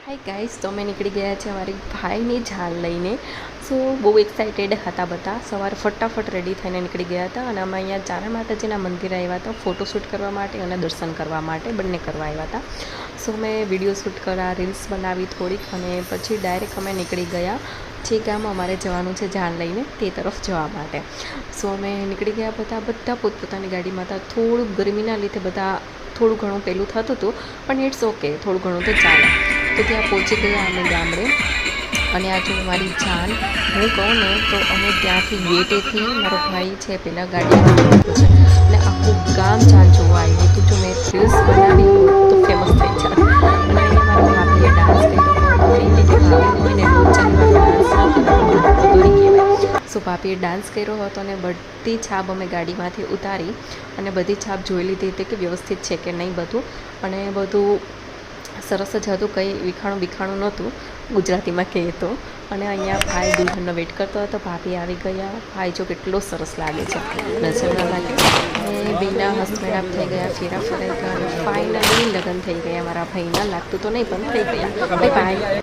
Hi guys, તો અમે નીકળી ગયા છે અમારી ભાઈની ઝાલ લઈને. સો બહુ એક્સાઇટેડ હતા બધા. સવારે ફટાફટ રેડી થઈને નીકળી ગયા હતા અને અમે અહીંયા ચારણ માતાજીના મંદિરે આવ્યા હતા ફોટોશૂટ કરવા માટે અને દર્શન કરવા માટે, બંને કરવા આવ્યા હતા. સો અમે વિડીયો શૂટ કર્યા, રીલ્સ બનાવી થોડીક અને પછી ડાયરેક્ટ અમે નીકળી ગયા જે ગામ અમારે જવાનું છે ઝાલ લઈને તે તરફ જવા માટે. સો અમે નીકળી ગયા, બધા પોતપોતાની ગાડીમાં હતા. થોડું ગરમીના લીધે બધા થોડું ઘણું પેલું થતું હતું, પણ ઇટ્સ ઓકે, થોડું ઘણું તો ચાલે. તો ત્યાં પહોંચી ગયા અમે ગામડે અને આ જો મારી જાન, હું કહું ને તો અમે ત્યાંથી ગેટેથી મારો ભાઈ છે પહેલાં ગાડીમાં બેઠો છે અને આખું ગામ જાન જોવા આવ્યું હતું. જો મેં રીલ્સ બનાવી હોત તો ફેમસ થઈ જાત. અને અહીંયા મારા ભાભીએ ડાન્સ કર્યો હતો. કહીને કે ભાભી હોય ને લોચાંગવાનો ડાન્સ ન કરવાનો અધૂરી કહેવાય. સો ભાભીએ ડાન્સ કર્યો હતો અને બધી છાપ અમે ગાડીમાંથી ઉતારી અને બધી છાપ જોઈ લીધી હતી કે વ્યવસ્થિત છે કે નહીં બધું. અને બધું સરસ જ હતું, કંઈ વિખાણું નહોતું ગુજરાતીમાં કહે તો. અને અહીંયા ભાઈ દુલ્હનનો વેટ કરતો હતો. ભાભી આવી ગયા. ભાઈ જો કેટલો સરસ લાગે છે, નજર ના લાગે. અને બેના હસમેળાપ થઈ ગયા, ફેરા ફરાઈ ગયા અને ફાઇનલી લગ્ન થઈ ગયા મારા ભાઈના. લાગતું તો નહીં પણ થઈ ગયા. Bye bye.